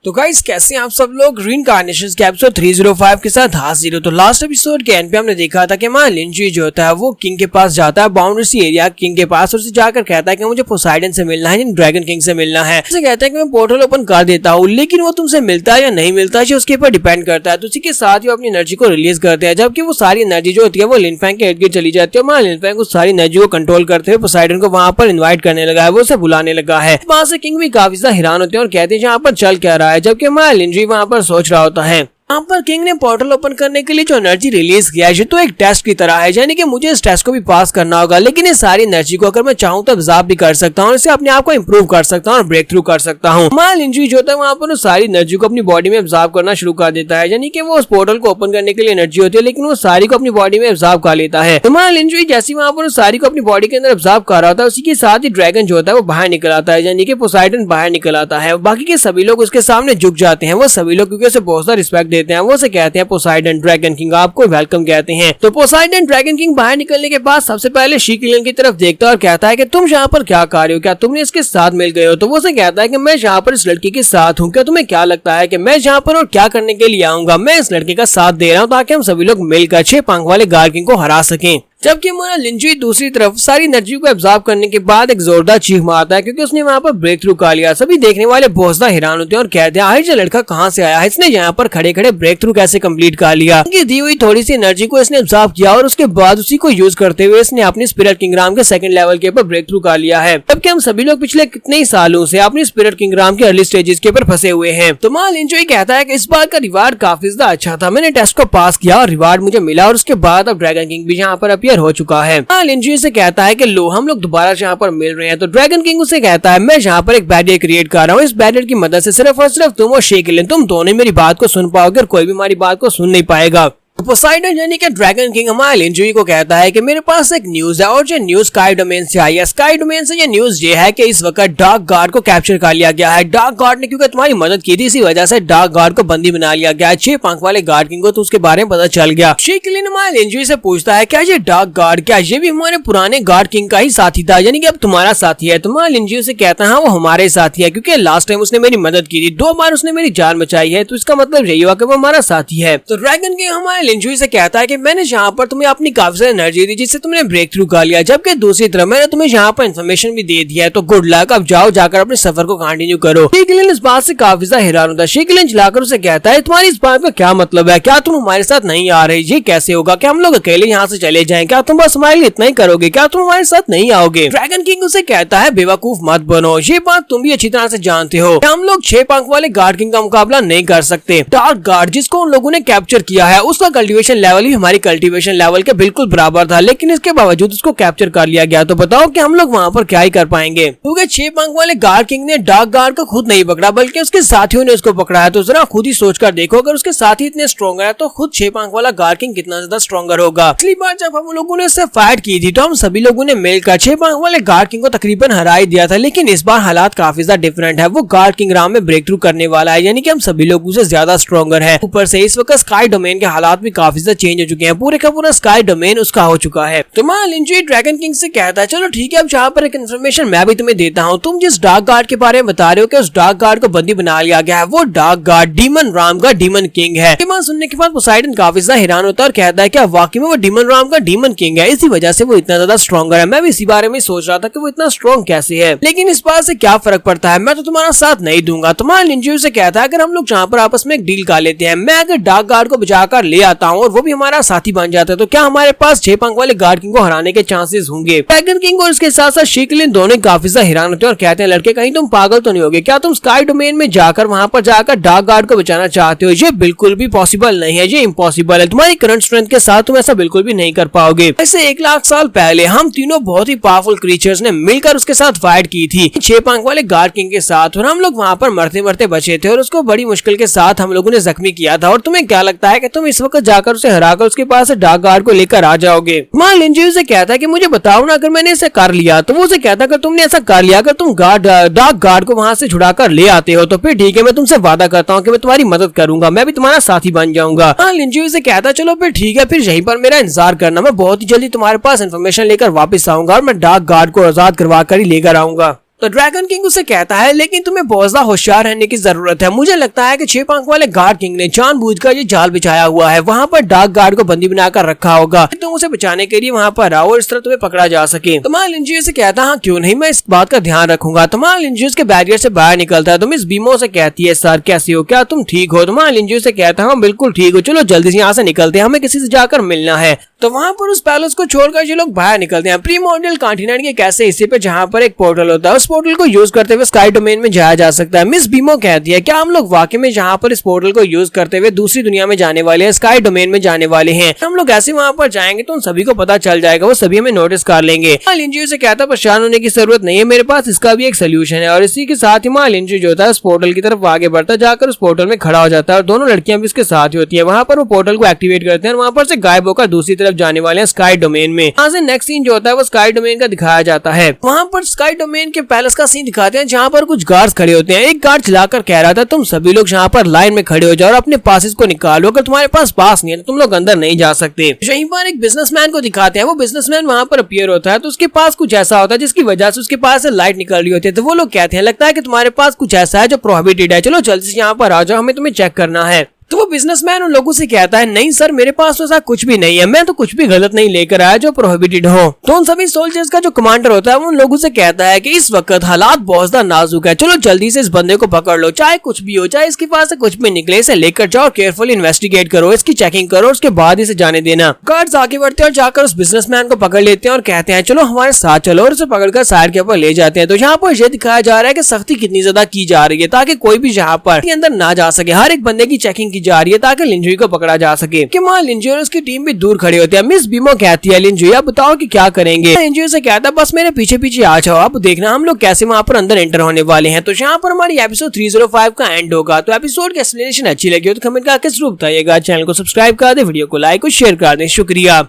तो गाइस कैसे हैं आप सब लोग। रीइंकार्नेशंस के एपिसोड 305 के साथ हाजिर हो। तो लास्ट एपिसोड के एंड पे हमने देखा था कि हमारा लिंजी जो होता है वो किंग के पास जाता है, बाउंड्री एरिया किंग के पास, और उसे जाकर कहता है कि मुझे पोसाइडन से मिलना है, ड्रैगन किंग से मिलना है। उसे कहता है कि मैं पोर्टल ओपन कर देता हूँ, लेकिन वो तुमसे मिलता है या नहीं मिलता है उसके ऊपर डिपेंड करता है। तो उसी के साथ वो अपनी एनर्जी को रिलीज करते हैं, जबकि वो सारी एनर्जी जो होती है वो लिनफैंग के इर्द गिर्द चली जाती है। हमारा लिनफैंग उस सारी एनर्जी को कंट्रोल करते हुए पोसाइडन को वहां पर इन्वाइट करने लगा है, वो उसे बुलाने लगा है। वहां से किंग भी काफी ज्यादा हैरान होते हैं और कहते हैं यहाँ पर चल क्या रहा है, जबकि हमारा लिंजी वहाँ पर सोच रहा होता है। यहाँ पर किंग ने पोर्टल ओपन करने के लिए जो एनर्जी रिलीज किया है तो एक टेस्ट की तरह है, यानी कि मुझे इस टेस्ट को भी पास करना होगा, लेकिन इस सारी एनर्जी को अगर मैं चाहूँ तो एब्जॉर्ब भी कर सकता हूँ, इससे अपने आप को इम्प्रूव कर सकता हूँ और ब्रेक थ्रू कर सकता हूँ। हमारा लिंजी जो होता है वहाँ पर सारी एनर्जी को अपनी बॉडी में एब्जॉर्ब करना शुरू कर देता है, यानी कि वो उस पोर्टल को ओपन करने के लिए एनर्जी होती है लेकिन वो सारी को अपनी बॉडी में एब्जॉर्ब कर लेता है। हमारा लिंजी जैसे वहाँ पर सारी को अपनी बॉडी के अंदर एब्जॉर्ब कर रहा था, उसी के साथ ही ड्रैगन जो होता है वो बाहर निकल आता है, यानी कि पोसाइडन बाहर निकल आता है। बाकी के सभी लोग उसके सामने झुक जाते हैं, वो सभी लोग क्योंकि उसे बहुत सारा रिस्पेक्ट देते हैं, वो उसे कहते हैं पोसाइडन ड्रैगन किंग आपको वेलकम कहते हैं। तो पोसाइडन ड्रैगन किंग बाहर निकलने के बाद सबसे पहले शी किलन की तरफ देखता है और कहता है कि तुम यहाँ पर क्या कर रहे हो, क्या तुमने इसके साथ मिल गए हो। तो वो उसे कहता है कि मैं यहाँ पर इस लड़की के साथ हूँ, क्या तुम्हें क्या लगता है कि मैं यहाँ पर और क्या करने के लिए आऊंगा। मैं इस लड़के का साथ दे रहा हूँ ताकि हम सभी लोग मिलकर 6 पंख वाले गार्ड किंग को हरा सकें। जबकि हमारा लिंजी दूसरी तरफ सारी एनर्जी को एब्जॉर्ब करने के बाद एक जोरदार चीख मारता है क्योंकि उसने वहाँ पर ब्रेक थ्रू कर लिया। सभी देखने वाले बहुत ज्यादा हैरान होते हैं और कहते हैं आखिर ये लड़का कहाँ से आया है, इसने यहाँ पर खड़े खड़े ब्रेक थ्रू कैसे कंप्लीट कर लिया। दी हुई थोड़ी सी एनर्जी को इसने एब्जॉर्ब किया और उसके बाद उसी को यूज करते हुए इसने अपनी स्पिरिट किंगडम के सेकंड लेवल के ऊपर ब्रेक थ्रू कर लिया है। जबकि हम सभी लोग पिछले कितने ही सालों से अपनी स्पिरिट किंगडम के अर्ली स्टेजेस के ऊपर फंसे हुए हैं। तो हमारा लिंजी कहता है कि इस बार का रिवार्ड काफी ज्यादा अच्छा था, मैंने टेस्ट को पास किया और रिवार्ड मुझे मिला और उसके बाद अब ड्रैगन किंग भी यहाँ पर अपीयर हो चुका है। लिंजी से कहता है कि लो हम लोग दोबारा यहाँ पर मिल रहे हैं। तो ड्रैगन किंग उसे कहता है मैं यहाँ पर एक बैरियर क्रिएट कर रहा हूँ, इस बैरियर की मदद से सिर्फ और सिर्फ तुम और शी किलन तुम दोनों मेरी बात को सुन पाओगे और कोई भी हमारी बात को सुन नहीं पाएगा। पोसाइडन यानी कि ड्रैगन किंग हमारे लिंजी को कहता है कि मेरे पास एक न्यूज है और ये न्यूज स्काई डोमेन से आई है। स्काई डोमेन से ये न्यूज ये है कि इस वक्त डार्क गार्ड को कैप्चर कर लिया गया है। डार्क गार्ड ने क्योंकि तुम्हारी मदद की थी इसी वजह से डार्क गार्ड को बंदी बना लिया गया है। 6 पंख वाले गार्ड किंग को तो उसके बारे में पता चल गया। शी किलन हमारे लिंजी से पूछता है क्या ये डार्क गार्ड क्या ये भी हमारे पुराने गार्ड किंग का ही साथी था, यानी कि अब तुम्हारा साथी है। तुम्हारा लिंजी से कहता है हाँ वो हमारे साथी है क्योंकि लास्ट टाइम उसने मेरी मदद की थी, 2 बार उसने मेरी जान बचाई है, तो इसका मतलब यही हुआ कि वो हमारा साथी है। तो ड्रैगन किंग हमारे लिंजी से कहता है कि मैंने यहाँ पर तुम्हें अपनी काफी सारी एनर्जी दी जिससे तुमने ब्रेक थ्रू कर लिया, जबकि दूसरी तरफ मैंने तुम्हें यहाँ पर इन्फॉर्मेशन भी दे दिया है, तो गुड लक, अब जाओ जाकर अपने सफर को कंटिन्यू करो। शी किलन इस बात से काफी ज्यादा हैरान होता है। शी किलन चलाकर उसे कहता है तुम्हारी इस बात का क्या मतलब है, क्या तुम हमारे साथ नहीं आ रहे, ये कैसे होगा, क्या हम लोग अकेले यहाँ से चले जाएं, क्या तुम बस हमारे लिए इतना ही करोगे, क्या तुम हमारे साथ नहीं आओगे। ड्रैगन किंग उसे कहता है बेवकूफ मत बनो, ये बात तुम भी अच्छी तरह से जानते हो हम लोग 6 पंख वाले गार्ड किंग का मुकाबला नहीं कर सकते। डार्क गार्ड जिसको उन लोगों ने कैप्चर किया है उसका कल्टिवेशन लेवल भी हमारी कल्टिवेशन लेवल के बिल्कुल बराबर था, लेकिन इसके बावजूद उसको कैप्चर कर लिया गया। तो बताओ कि हम लोग वहाँ पर क्या ही कर पाएंगे, क्योंकि 6 पंख वाले गार्ड किंग ने डार्क गार्ड को खुद नहीं पकड़ा बल्कि उसके साथियों ने उसको पकड़ा है। तो जरा खुद ही सोचकर देखो अगर उसके साथी इतने स्ट्रॉन्गर है तो खुद 6 पंख वाला गार्ड किंग कितना ज्यादा स्ट्रॉन्गर होगा। पिछली बार जब हम लोगों ने उससे फाइट की थी तो हम सभी लोगों ने मिलकर 6 पंख वाले गार्ड किंग को तकरीबन हरा ही दिया था, लेकिन इस बार हालात काफी ज्यादा डिफरेंट है। वो गार्ड किंग राम में ब्रेक थ्रू करने वाला है, यानी कि हम सभी लोगों से ज्यादा स्ट्रॉन्गर है। ऊपर से इस वक्त स्काई डोमेन के हालात भी काफी ज्यादा चेंज हो चुके हैं, पूरे का पूरा स्काई डोमेन उसका हो चुका है। तो हमारा लिंजी ड्रैगन किंग से कहता है चलो ठीक है अब यहाँ पर एक इन्फॉर्मेशन मैं भी तुम्हें देता हूँ, तुम जिस डार्क गार्ड के बारे में बता रहे हो कि उस डार्क गार्ड को बंदी बना लिया गया है, वो डार्क गार्ड डीमन राम का डीमन किंग है। ये बात सुनने के बाद पोसाइडन काफी ज्यादा हैरान होता है और कहता है क्या वाकई में वो डीमन राम का डीमन किंग है, इसी वजह से वो इतना ज्यादा स्ट्रॉन्गर है। मैं भी इसी बारे में सोच रहा था कि वो इतना स्ट्रॉन्ग कैसे है, लेकिन इस बात से क्या फर्क पड़ता है, मैं तो तुम्हारा साथ नहीं दूंगा। तुम्हारा लिंजी से कहता है अगर हम लोग यहाँ पर आपस में एक डील कर लेते हैं, मैं अगर डार्क गार्ड को बचाकर ले आता हूँ और वो भी हमारा साथी बन जाता है तो क्या हमारे पास 6 पंख वाले गार्ड किंग को हराने के चांसेस होंगे। ड्रैगन किंग और उसके साथ साथ शी किलन दोनों काफी ज्यादा हैरान होते हैं और कहते हैं लड़के कहीं तुम पागल तो नहीं होगे, क्या तुम स्काई डोमेन में जाकर वहां पर जाकर डार्क गार्ड को बचाना चाहते हो, ये बिल्कुल भी पॉसिबल नहीं है, ये इम्पॉसिबल है, तुम्हारी करंट स्ट्रेंथ के साथ तुम ऐसा बिल्कुल भी नहीं कर पाओगे। ऐसे 1 लाख साल पहले हम तीनों बहुत ही पावरफुल क्रीचर्स ने मिलकर उसके साथ फाइट की थी 6 पंख वाले गार्ड किंग के साथ, और हम लोग वहां पर मरते मरते बचे थे और उसको बड़ी मुश्किल के साथ हम लोगों ने जख्मी किया था। और तुम्हें क्या लगता है कि तुम इस वक्त जाकर उसे हराकर उसके पास से डार्क गार्ड को लेकर आ जाओगे। मां लिंजी से कहता है कि मुझे बताओ ना अगर मैंने इसे कर लिया, तो वो उसे कहता है अगर तुमने ऐसा कर लिया, अगर तुम डार्क गार्ड को वहां से छुड़ाकर ले आते हो तो फिर ठीक है, मैं तुमसे वादा करता हूँ कि मैं तुम्हारी मदद करूंगा, मैं भी तुम्हारा साथी बन जाऊंगा। हाँ लिंजी से कहता है चलो फिर ठीक है, फिर यहीं पर मेरा इंतजार करना, मैं बहुत ही जल्दी तुम्हारे पास इन्फॉर्मेशन लेकर वापस आऊंगा और मैं डार्क गार्ड को आजाद करवा कर ही लेकर आऊंगा। तो ड्रैगन किंग उसे कहता है लेकिन तुम्हें बहुत ज्यादा होशियार रहने की जरूरत है। मुझे लगता है कि 6 पंख वाले गार्ड किंग ने जानबूझकर ये जाल बिछाया हुआ है, वहाँ पर डार्क गार्ड को बंदी बनाकर रखा होगा, तुम उसे बचाने के लिए वहाँ पर आओ और इस तरह तुम्हें पकड़ा जा सके। तो मा लिंजियो से कहता है हाँ क्यों नहीं, मैं इस बात का ध्यान रखूंगा। तो मा लिंजियो के बैरियर से बाहर निकलता है। तो मिस बीमो से कहती है सर कैसी हो, क्या तुम ठीक हो? तो मा लिंजियो से कहता है बिल्कुल ठीक हो, चलो जल्दी से यहाँ से निकलते हैं, हमें किसी से जाकर मिलना है। तो वहाँ पर उस पैलेस को छोड़कर ये लोग बाहर निकलते हैं प्रीमोर्डियल कॉन्टिनेंट के कैसे हिस्से पे जहाँ पर एक पोर्टल होता है, उस पोर्टल को यूज करते हुए स्काई डोमेन में जाया जा सकता है। मिस बीमो कहती है क्या हम लोग वाकई में जहाँ पर इस पोर्टल को यूज करते हुए दूसरी दुनिया में जाने वाले हैं, स्काई डोमेन में जाने वाले हैं? हम लोग ऐसे वहाँ पर जाएंगे तो उन सभी को पता चल जाएगा, वो सभी हमें नोटिस कर लेंगे। लिंजियो से कहता है परेशान होने की जरूरत नहीं है, मेरे पास इसका भी एक सोल्यूशन है। और इसी के साथ ही लिंजियो जो होता है उस पोर्टल की तरफ आगे बढ़ता जाकर उस पोर्टल में खड़ा हो जाता है और दोनों लड़कियां भी उसके साथ ही होती है। वहाँ पर वो पोर्टल को एक्टिवेट करते हैं और वहाँ पर से गायब होकर दूसरी तरफ जाने वाले हैं स्काई डोमेन में। यहाँ से नेक्स्ट सीन जो होता है वो स्काई डोमेन का दिखाया जाता है। वहाँ पर स्काई डोमेन के पैलेस का सीन दिखाते हैं जहाँ पर कुछ गार्ड्स खड़े होते हैं। एक गार्ड चिल्लाकर कह रहा था तुम सभी लोग यहाँ पर लाइन में खड़े हो जाओ और अपने पासेस को निकालो, अगर तुम्हारे पास पास नहीं है तो तुम लोग अंदर नहीं जा सकते। यहीं पर एक बिजनेसमैन को दिखाते हैं, वो बिजनेसमैन वहाँ पर अपीयर होता है तो उसके पास कुछ ऐसा होता है जिसकी वजह से उसके पास से लाइट निकल रही होती है। तो वो लोग कहते हैं लगता है कि तुम्हारे पास कुछ ऐसा है जो प्रोहिबिटेड है, चलो जल्दी से यहाँ पर आ जाओ, हमें तुम्हें चेक करना है। तो वो बिजनेसमैन उन लोगों से कहता है नहीं सर मेरे पास तो ऐसा कुछ भी नहीं है, मैं तो कुछ भी गलत नहीं लेकर आया जो प्रोहिबिटेड हो। तो उन सभी सोल्जर्स का जो कमांडर होता है वो उन लोगों से कहता है कि इस वक्त हालात बहुत ज्यादा नाजुक है, चलो जल्दी से इस बंदे को पकड़ लो, चाहे कुछ भी हो, चाहे इसके पास से कुछ भी निकले, इसे लेकर जाओ, केयरफुली इन्वेस्टिगेट करो, इसकी चेकिंग करो, उसके बाद इसे जाने देना। गार्ड्स आगे बढ़ते हैं और जाकर उस बिजनेसमैन को पकड़ लेते हैं और कहते हैं चलो हमारे साथ चलो, और उसे पकड़कर साइड के ऊपर ले जाते हैं। तो यहाँ पर यह दिखाया जा रहा है कि सख्ती कितनी ज्यादा की जा रही है ताकि कोई भी यहाँ पर अंदर ना जा सके, हर एक बंदे की चेकिंग की जा रही है ताकि लिंजियो को पकड़ा जा सके। कि लिंजियो और उसकी टीम भी दूर खड़े होते हैं। मिस बीमो कहती है लिंजियो अब बताओ कि क्या करेंगे? लिंजियो से कहता है बस मेरे पीछे पीछे आ जाओ, अब देखना हम लोग कैसे वहाँ पर अंदर एंटर होने वाले हैं। तो यहाँ पर हमारी एपिसोड 305 का एंड होगा। तो एपिसोड की एक्सप्लेनेशन अच्छी लगी हो तो कमेंट करके जरूर बताइएगा, चैनल को सब्सक्राइब कर दे, वीडियो को लाइक और शेयर कर दे। शुक्रिया।